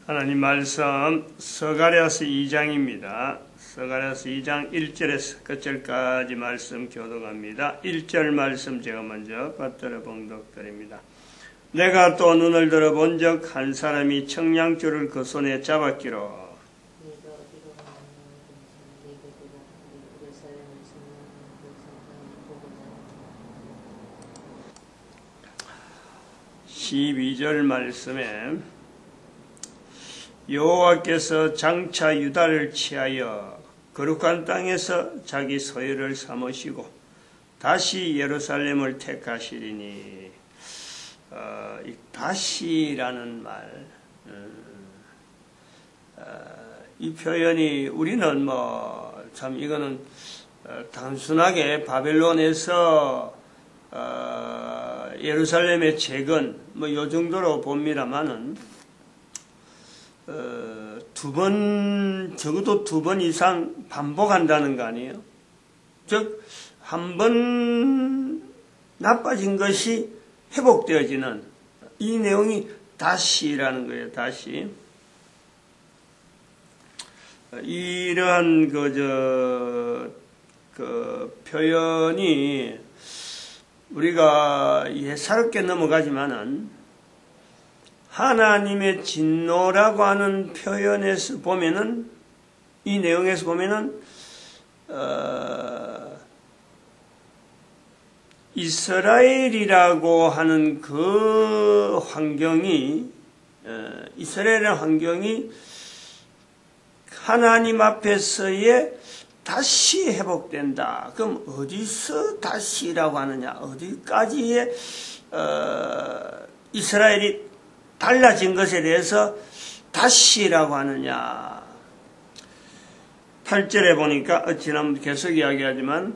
하나님 말씀 스가랴서 2장입니다. 스가랴서 2장 1절에서 끝절까지 말씀 교독합니다. 1절 말씀 제가 먼저 받들어 봉독드립니다. 내가 또 눈을 들어 본적 한 사람이 청량줄을 그 손에 잡았기로 12절 말씀에 여호와께서 장차 유다를 취하여 거룩한 땅에서 자기 소유를 삼으시고 다시 예루살렘을 택하시리니 이 다시라는 말, 이 표현이 우리는 참 이거는 단순하게 바벨론에서 예루살렘의 재건 요 정도로 봅니다만은 적어도 두 번 이상 반복한다는 거 아니에요? 즉, 한 번 나빠진 것이 회복되어지는 이 내용이 다시라는 거예요, 다시. 이러한 표현이 우리가 예사롭게 넘어가지만은 하나님의 진노라고 하는 표현에서 보면은, 이 내용에서 보면은, 이스라엘이라고 하는 그 환경이, 이스라엘의 환경이 하나님 앞에서의 다시 회복된다. 그럼 어디서 다시라고 하느냐? 어디까지의, 이스라엘이 달라진 것에 대해서 다시라고 하느냐. 8절에 보니까 지난번 계속 이야기하지만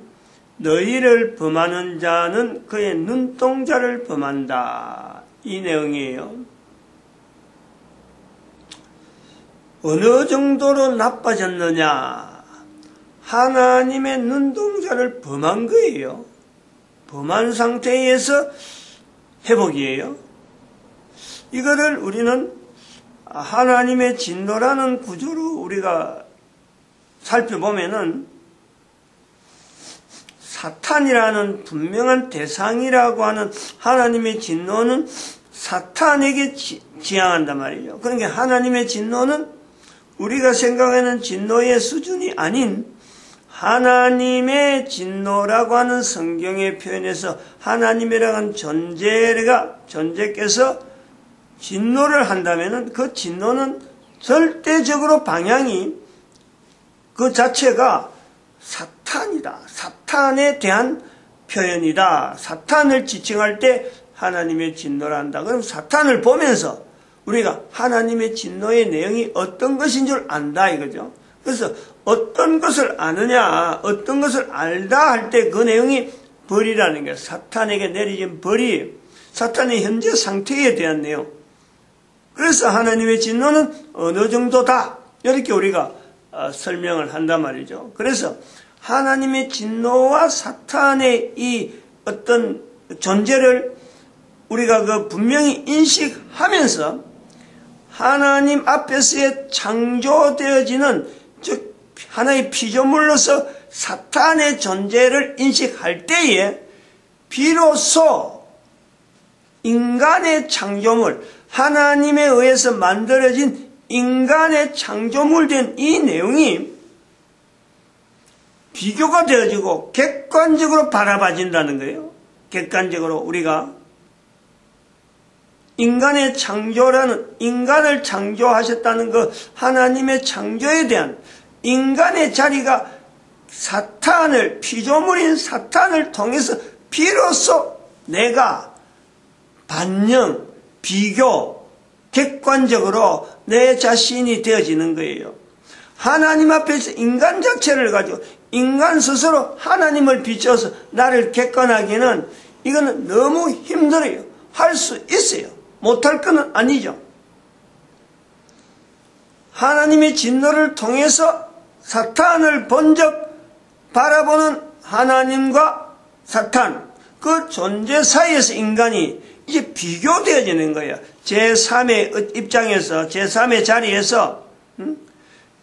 너희를 범하는 자는 그의 눈동자를 범한다. 이 내용이에요. 어느 정도로 나빠졌느냐. 하나님의 눈동자를 범한 거예요. 범한 상태에서 회복이에요. 이거를 우리는 하나님의 진노라는 구조로 우리가 살펴보면은 사탄이라는 분명한 대상이라고 하는 하나님의 진노는 사탄에게 지향한단 말이죠. 그러니까 하나님의 진노는 우리가 생각하는 진노의 수준이 아닌 하나님의 진노라고 하는 성경의 표현에서 하나님이라고 하는 존재께서 진노를 한다면은 그 진노는 절대적으로 방향이 그 자체가 사탄이다. 사탄에 대한 표현이다. 사탄을 지칭할 때 하나님의 진노를 한다. 그럼 사탄을 보면서 우리가 하나님의 진노의 내용이 어떤 것인 줄 안다 이거죠. 그래서 어떤 것을 아느냐, 어떤 것을 알다 할 때 그 내용이 벌이라는 거예요. 사탄에게 내려진 벌이 사탄의 현재 상태에 대한 내용. 그래서 하나님의 진노는 어느 정도다. 이렇게 우리가 설명을 한단 말이죠. 그래서 하나님의 진노와 사탄의 이 어떤 존재를 우리가 분명히 인식하면서 하나님 앞에서의 창조되어지는 즉 하나의 피조물로서 사탄의 존재를 인식할 때에 비로소 인간의 창조물, 하나님에 의해서 만들어진 인간의 창조물된 이 내용이 비교가 되어지고 객관적으로 바라봐진다는 거예요. 객관적으로 우리가 인간의 창조라는, 인간을 창조하셨다는 그 하나님의 창조에 대한 인간의 자리가 사탄을, 피조물인 사탄을 통해서 비로소 내가 반영, 비교, 객관적으로 내 자신이 되어지는 거예요. 하나님 앞에서 인간 자체를 가지고 인간 스스로 하나님을 비춰서 나를 객관하기는 이거는 너무 힘들어요. 할 수 있어요. 못할 건 아니죠. 하나님의 진노를 통해서 사탄을 번쩍 바라보는 하나님과 사탄, 그 존재 사이에서 인간이 이제 비교되어지는 거예요. 제3의 입장에서, 제3의 자리에서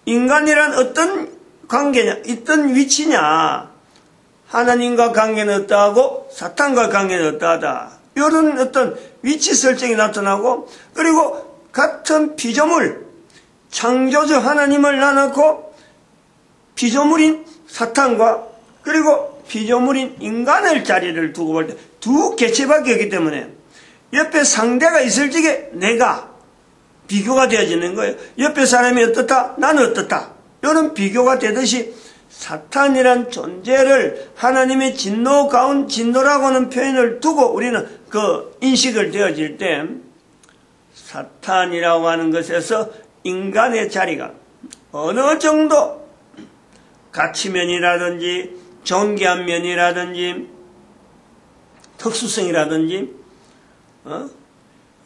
인간이란 어떤 관계냐, 어떤 위치냐, 하나님과 관계는 어떠하고 사탄과 관계는 어떠하다, 이런 어떤 위치 설정이 나타나고, 그리고 같은 피조물, 창조주 하나님을 놔놓고 피조물인 사탄과 그리고 피조물인 인간의 자리를 두고 볼 때 두 개체밖에 없기 때문에 옆에 상대가 있을 적에 내가 비교가 되어지는 거예요. 옆에 사람이 어떻다? 나는 어떻다? 이런 비교가 되듯이 사탄이란 존재를 하나님의 진노 가운 진노라고 하는 표현을 두고 우리는 그 인식을 되어질 때 사탄이라고 하는 것에서 인간의 자리가 어느 정도 가치면이라든지 존귀한 면이라든지 특수성이라든지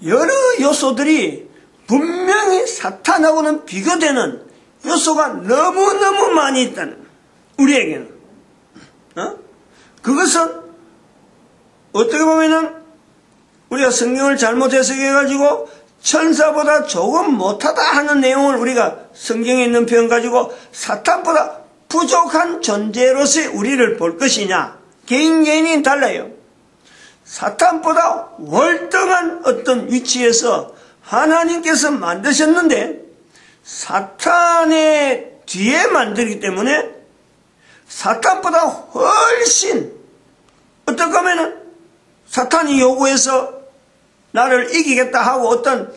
여러 요소들이 분명히 사탄하고는 비교되는 요소가 너무너무 많이 있다는 우리에게는 그것은 어떻게 보면은 우리가 성경을 잘못 해석해가지고 천사보다 조금 못하다 하는 내용을 우리가 성경에 있는 표현 가지고 사탄보다 부족한 존재로서의 우리를 볼 것이냐, 개인이 달라요. 사탄보다 월등한 어떤 위치에서 하나님께서 만드셨는데 사탄의 뒤에 만들기 때문에 사탄보다 훨씬 어떻게 하면은 사탄이 요구해서 나를 이기겠다 하고 어떤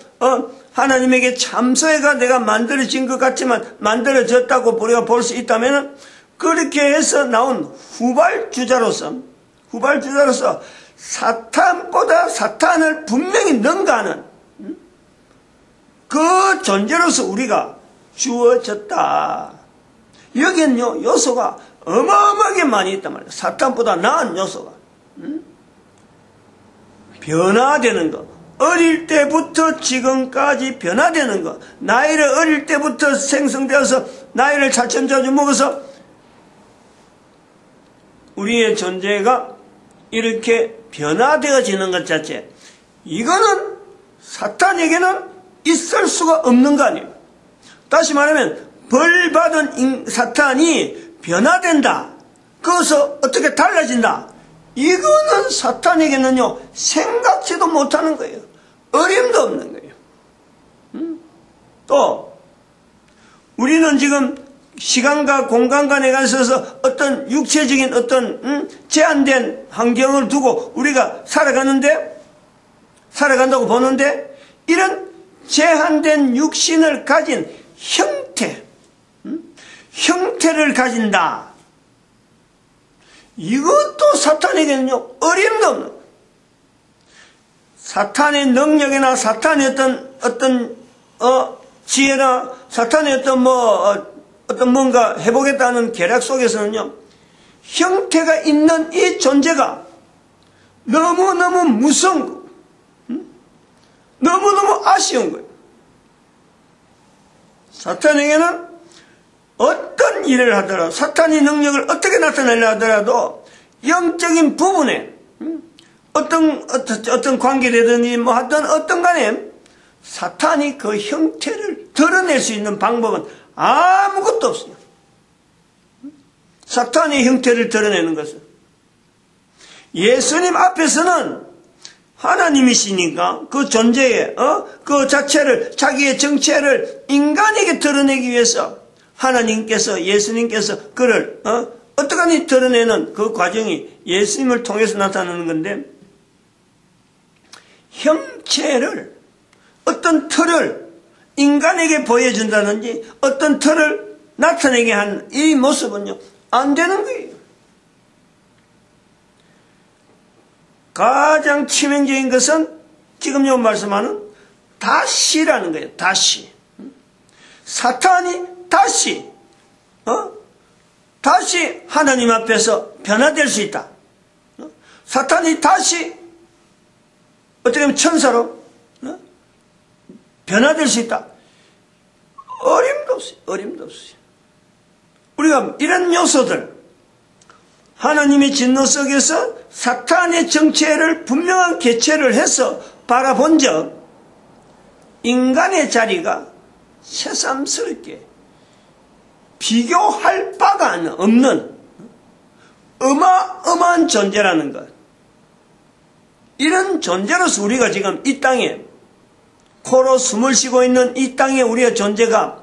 하나님에게 참소해가 내가 만들어진 것 같지만 만들어졌다고 우리가 볼 수 있다면 그렇게 해서 나온 후발주자로서 사탄보다 사탄을 분명히 능가하는 그 존재로서 우리가 주어졌다. 여기는요 요소가 어마어마하게 많이 있단 말이에요. 사탄보다 나은 요소가 변화되는 것, 어릴 때부터 지금까지 변화되는 것, 나이를 어릴 때부터 생성되어서 나이를 차츰차츰 먹어서 우리의 존재가 이렇게 변화되어지는 것 자체, 이거는 사탄에게는 있을 수가 없는 거 아니에요. 다시 말하면 벌 받은 사탄이 변화된다, 그것서 어떻게 달라진다, 이거는 사탄에게는요 생각지도 못하는 거예요. 어림도 없는 거예요. 또 우리는 지금 시간과 공간 간에 가셔서 어떤 육체적인 어떤 제한된 환경을 두고 우리가 살아간다고 보는데, 이런 제한된 육신을 가진 형태를 가진다, 이것도 사탄에게는요 어림도 없는, 사탄의 능력이나 사탄의 어떤 지혜나 사탄의 어떤 뭔가 해보겠다는 계략 속에서는요 형태가 있는 이 존재가 너무너무 무서운 거, 너무너무 아쉬운 거예요. 사탄에게는 어떤 일을 하더라도, 사탄의 능력을 어떻게 나타내려 하더라도 영적인 부분에 어떤 관계되든지 뭐 하든 어떤 간에 사탄이 그 형태를 드러낼 수 있는 방법은 아무것도 없어요. 사탄의 형태를 드러내는 것은 예수님 앞에서는 하나님이시니까 그 존재의 그 자체를, 자기의 정체를 인간에게 드러내기 위해서 하나님께서, 예수님께서 그를 어떡하니 드러내는 그 과정이 예수님을 통해서 나타나는 건데, 형체를, 어떤 틀을 인간에게 보여준다든지 어떤 틀을 나타내게 한 이 모습은요 안 되는 거예요. 가장 치명적인 것은 지금 요 말씀하는 다시라는 거예요. 다시. 사탄이 다시 하나님 앞에서 변화될 수 있다. 사탄이 다시 어떻게 보면 천사로 변화될 수 있다. 어림도 없어요. 우리가 이런 요소들, 하나님의 진노 속에서 사탄의 정체를 분명한 개체를 해서 바라본 적, 인간의 자리가 새삼스럽게 비교할 바가 없는 어마어마한 존재라는 것. 이런 존재로서 우리가 지금 이 땅에 코로 숨을 쉬고 있는 이 땅에 우리의 존재가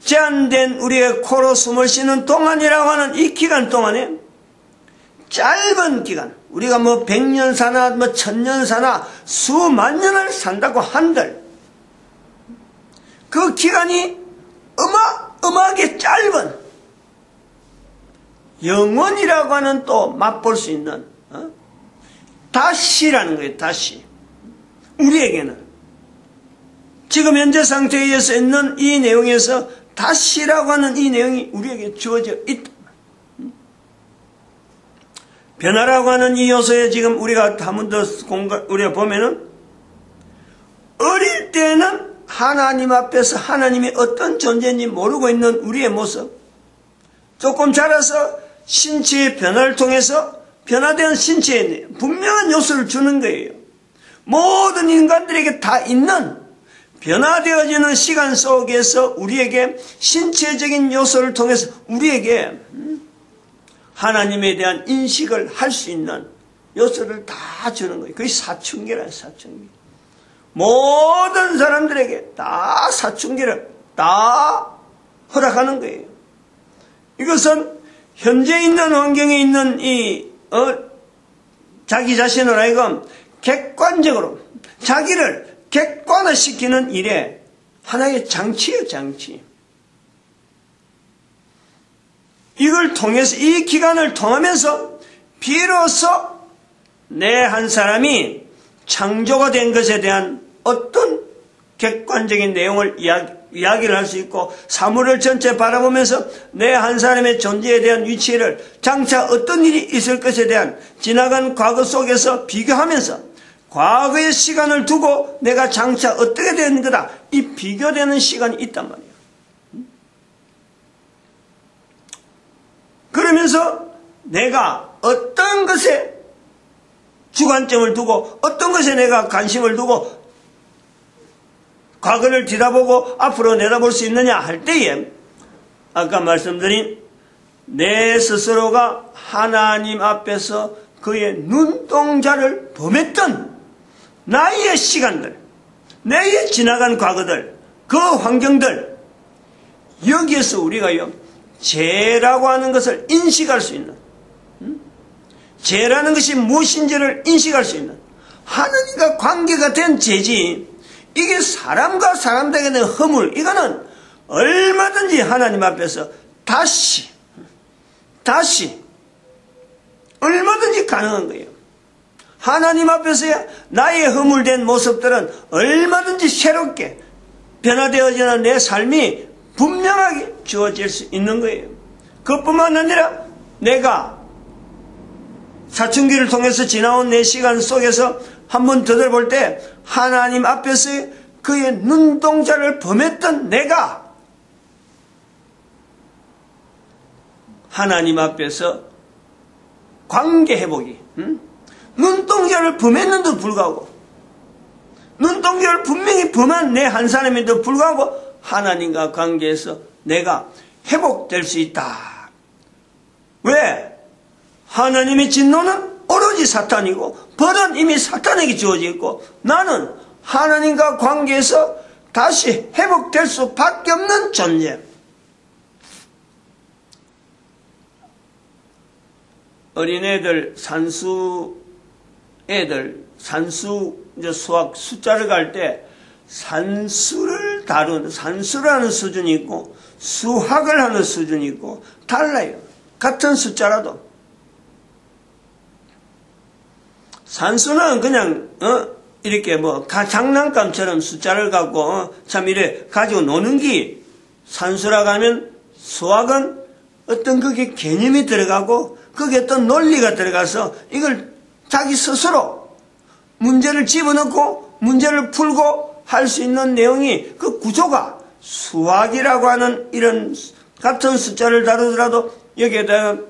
제한된 우리의 코로 숨을 쉬는 동안이라고 하는 이 기간 동안에 짧은 기간, 우리가 뭐 100년 사나 뭐 1000년 사나 수만 년을 산다고 한들 그 기간이 어마어마하게 짧은 영원이라고 하는 또 맛볼 수 있는 다시라는 거예요. 다시 우리에게는 지금 현재 상태에 서 있는 이 내용에서 다시라고 하는 이 내용이 우리에게 주어져 있다. 변화라고 하는 이 요소에 지금 우리가 한 번 더 우리가 보면은 어릴 때는 하나님 앞에서 하나님이 어떤 존재인지 모르고 있는 우리의 모습, 조금 자라서 신체의 변화를 통해서 변화된 신체에 분명한 요소를 주는 거예요. 모든 인간들에게 다 있는 변화되어지는 시간 속에서 우리에게 신체적인 요소를 통해서 우리에게 하나님에 대한 인식을 할 수 있는 요소를 다 주는 거예요. 그게 사춘기라는 사춘기. 모든 사람들에게 다 사춘기를 다 허락하는 거예요. 이것은 현재 있는 환경에 있는 자기 자신을 하여금 객관적으로 자기를 객관화시키는 일에 하나의 장치예요, 장치. 이걸 통해서 이 기간을 통하면서 비로소 내 한 사람이 창조가 된 것에 대한 어떤 객관적인 내용을 이야기를 할 수 있고 사물을 전체 바라보면서 내 한 사람의 존재에 대한 위치를 장차 어떤 일이 있을 것에 대한 지나간 과거 속에서 비교하면서 과거의 시간을 두고 내가 장차 어떻게 되는 거다. 이 비교되는 시간이 있단 말이에요. 그러면서 내가 어떤 것에 주관점을 두고 어떤 것에 내가 관심을 두고 과거를 뒤다보고 앞으로 내다볼 수 있느냐 할 때에 아까 말씀드린 내 스스로가 하나님 앞에서 그의 눈동자를 범했던 나의 시간들, 내의 지나간 과거들, 그 환경들, 여기에서 우리가요 죄라고 하는 것을 인식할 수 있는, 죄라는 것이 무엇인지를 인식할 수 있는, 하나님과 관계가 된 죄지, 이게 사람과 사람들에게 는 허물, 이거는 얼마든지 하나님 앞에서 다시 얼마든지 가능한 거예요. 하나님 앞에서야 나의 허물된 모습들은 얼마든지 새롭게 변화되어지는 내 삶이 분명하게 주어질 수 있는 거예요. 그것뿐만 아니라 내가 사춘기를 통해서 지나온 내 시간 속에서 한번 되돌아볼 때 하나님 앞에서 그의 눈동자를 범했던 내가 하나님 앞에서 관계 회복이 눈동자를 범했는데도 불구하고 눈동자를 분명히 범한 내 한 사람인데도 불구하고 하나님과 관계에서 내가 회복될 수 있다. 왜? 하나님의 진노는 오로지 사탄이고 벌은 이미 사탄에게 주어져 있고 나는 하나님과 관계에서 다시 회복될 수밖에 없는 존재. 어린애들 산수 수학 숫자를 갈 때 산수를 다루는 산수라는 수준이 있고 수학을 하는 수준이 있고 달라요. 같은 숫자라도 산수는 그냥 이렇게 뭐 장난감처럼 숫자를 갖고 참 이래 가지고 노는 게 산수라고 하면 수학은 어떤 그게 개념이 들어가고 그게 어떤 논리가 들어가서 이걸 자기 스스로 문제를 집어넣고 문제를 풀고 할 수 있는 내용이 그 구조가 수학이라고 하는 이런 같은 숫자를 다루더라도 여기에 대한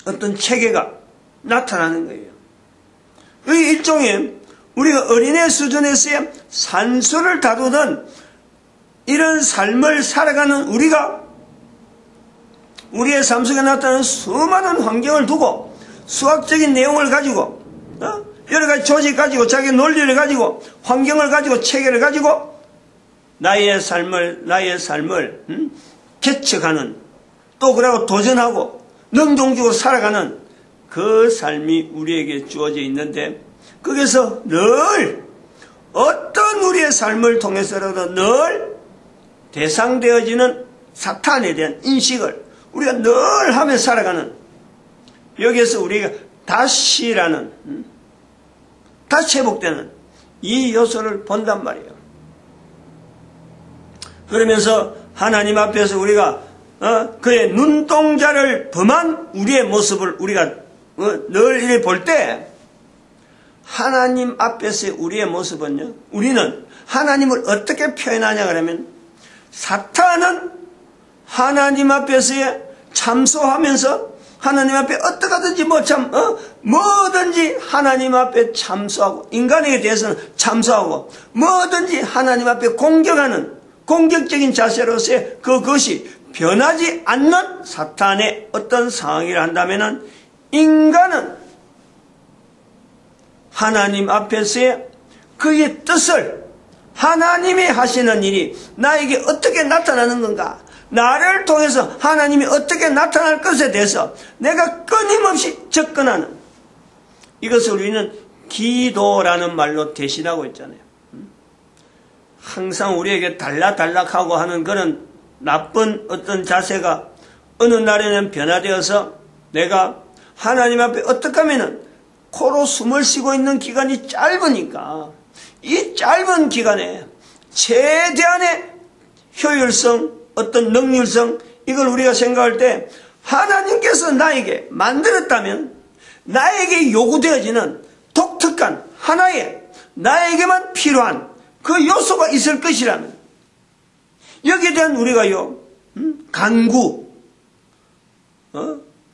어떤 체계가 나타나는 거예요. 이 일종의 우리가 어린애 수준에서의 산수를 다루던 이런 삶을 살아가는 우리가 우리의 삶 속에 나타나는 수많은 환경을 두고 수학적인 내용을 가지고 여러 가지 조직 가지고 자기 논리를 가지고 환경을 가지고 체계를 가지고 나의 삶을 개척하는 또 그러고 도전하고 능동적으로 살아가는 그 삶이 우리에게 주어져 있는데 거기서 늘 어떤 우리의 삶을 통해서라도 늘 대상되어지는 사탄에 대한 인식을 우리가 늘 하며 살아가는 여기에서 우리가 다시 회복되는 이 요소를 본단 말이에요. 그러면서 하나님 앞에서 우리가 그의 눈동자를 범한 우리의 모습을 우리가 늘 이렇게 볼 때 하나님 앞에서의 우리의 모습은요, 우리는 하나님을 어떻게 표현하냐 그러면 사탄은 하나님 앞에서의 참소하면서 하나님 앞에 어떻게든지 뭐든지 하나님 앞에 참소하고 인간에게 대해서는 참소하고 뭐든지 하나님 앞에 공격하는 공격적인 자세로서의 그것이 변하지 않는 사탄의 어떤 상황이라 한다면 인간은 하나님 앞에서의 그의 뜻을 하나님이 하시는 일이 나에게 어떻게 나타나는 건가, 나를 통해서 하나님이 어떻게 나타날 것에 대해서 내가 끊임없이 접근하는 이것을 우리는 기도라는 말로 대신하고 있잖아요. 항상 우리에게 달락달락하고 하는 그런 나쁜 어떤 자세가 어느 날에는 변화되어서 내가 하나님 앞에 어떻게 하면은 코로 숨을 쉬고 있는 기간이 짧으니까 이 짧은 기간에 최대한의 효율성, 어떤 능률성, 이걸 우리가 생각할 때 하나님께서 나에게 만들었다면 나에게 요구되어지는 독특한 하나의 나에게만 필요한 그 요소가 있을 것이라면 여기에 대한 우리가요 간구,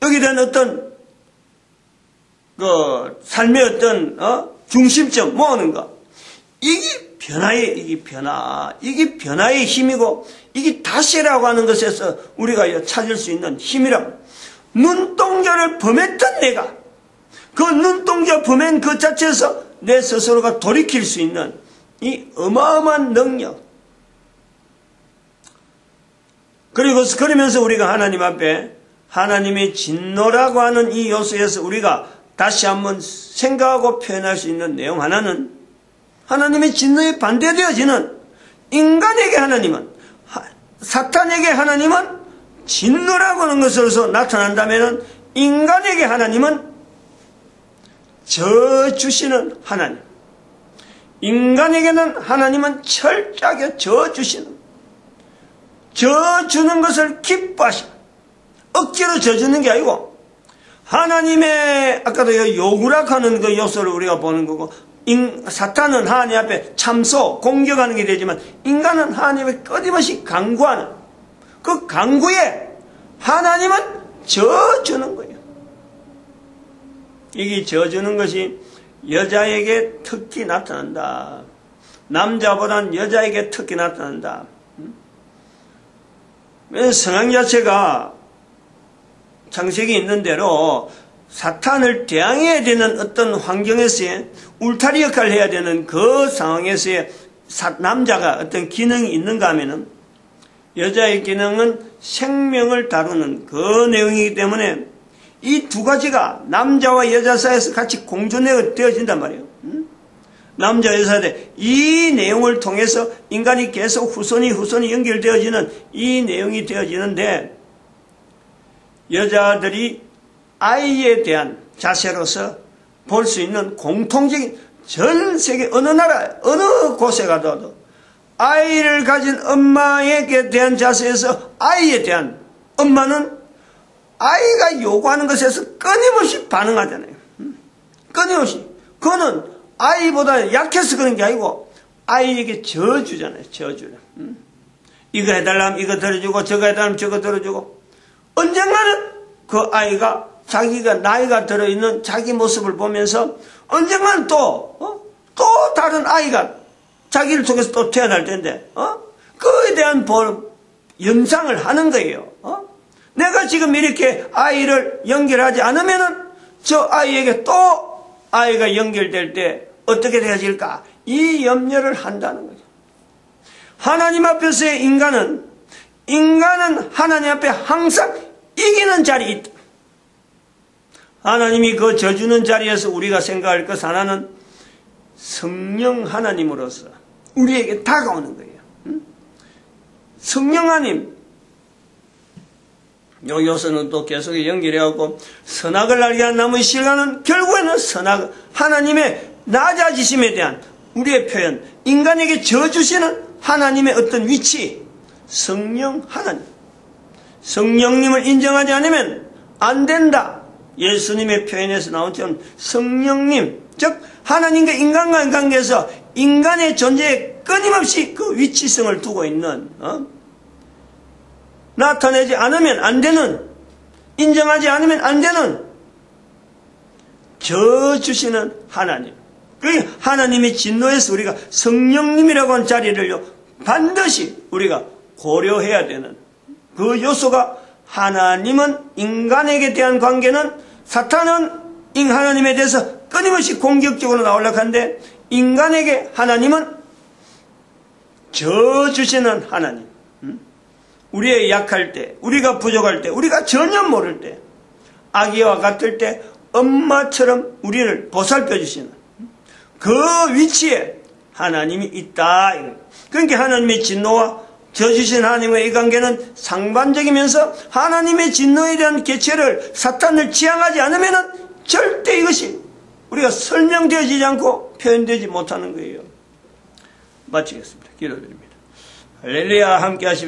여기에 대한 어떤 그 삶의 어떤 중심점 모으는 것, 이게 변화의 힘이고 이게 다시라고 하는 것에서 우리가 찾을 수 있는 힘이라고. 눈동자를 범했던 내가 그 눈동자 범한 그 자체에서 내 스스로가 돌이킬 수 있는 이 어마어마한 능력. 그러면서 우리가 하나님 앞에 하나님의 진노라고 하는 이 요소에서 우리가 다시 한번 생각하고 표현할 수 있는 내용 하나는 하나님의 진노에 반대되어지는 인간에게 하나님은, 사탄에게 하나님은 진노라고 하는 것으로서 나타난다면 인간에게 하나님은 져주시는 하나님, 인간에게는 하나님은 철저하게 져주시는, 져주는 것을 기뻐하시는, 억지로 져주는 게 아니고 하나님의 아까도 요구라 하는 그 요소를 우리가 보는 거고, 사탄은 하나님 앞에 참소, 공격하는 게 되지만 인간은 하나님의 끊임없이 간구하는 그 간구에 하나님은 져주는 거예요. 이게 져주는 것이 여자에게 특히 나타난다. 남자보다는 여자에게 특히 나타난다. 성향 자체가 창세기 있는 대로 사탄을 대항해야 되는 어떤 환경에서의 울타리 역할을 해야 되는 그 상황에서의 남자가 어떤 기능이 있는가 하면은 여자의 기능은 생명을 다루는 그 내용이기 때문에 이 두 가지가 남자와 여자 사이에서 같이 공존되어진단 말이에요. 남자 여자인데 이 내용을 통해서 인간이 계속 후손이 연결되어지는 이 내용이 되어지는데 여자들이 아이에 대한 자세로서 볼 수 있는 공통적인 전 세계 어느 나라 어느 곳에 가도 아이를 가진 엄마에게 대한 자세에서 아이에 대한 엄마는 아이가 요구하는 것에서 끊임없이 반응하잖아요. 끊임없이. 그거는 아이보다 약해서 그런 게 아니고 아이에게 져주잖아요. 져주려. 이거 해달라면 이거 들어주고 저거 해달라면 저거 들어주고 언젠가는 그 아이가 자기가 나이가 들어있는 자기 모습을 보면서 언젠가는 또 또 다른 아이가 자기를 통해서 또 태어날 텐데, 그에 대한 연상을 하는 거예요. 내가 지금 이렇게 아이를 연결하지 않으면은 저 아이에게 또 아이가 연결될 때 어떻게 되어질까? 이 염려를 한다는 거죠. 하나님 앞에서의 인간은 하나님 앞에 항상 이기는 자리에 있다. 하나님이 그 져주는 자리에서 우리가 생각할 것 하나는 성령 하나님으로서 우리에게 다가오는 거예요. 성령 하나님, 요서는 또 계속 연결해갖고 선악을 알게 한 나무의 실과는 결국에는 하나님의 낮아지심에 대한 우리의 표현, 인간에게 져주시는 하나님의 어떤 위치, 성령 하나님. 성령님을 인정하지 않으면 안 된다. 예수님의 표현에서 나온 점 성령님, 즉 하나님과 인간과의 관계에서 인간의 존재에 끊임없이 그 위치성을 두고 있는, 나타내지 않으면 안 되는, 인정하지 않으면 안 되는 져주시는 하나님. 그 하나님의 진노에서 우리가 성령님이라고 하는 자리를요 반드시 우리가 고려해야 되는 그 요소가, 하나님은 인간에게 대한 관계는, 사탄은 하나님에 대해서 끊임없이 공격적으로 나오려고 하는데, 인간에게 하나님은 져주시는 하나님. 우리의 약할 때, 우리가 부족할 때, 우리가 전혀 모를 때, 아기와 같을 때 엄마처럼 우리를 보살펴 주시는 그 위치에 하나님이 있다. 그러니까 하나님의 진노와 져주신 하나님의 이 관계는 상반적이면서 하나님의 진노에 대한 개체를, 사탄을 지향하지 않으면 절대 이것이 우리가 설명되어지지 않고 표현되지 못하는 거예요. 마치겠습니다. 기도드립니다. 할렐루야. 함께 하시면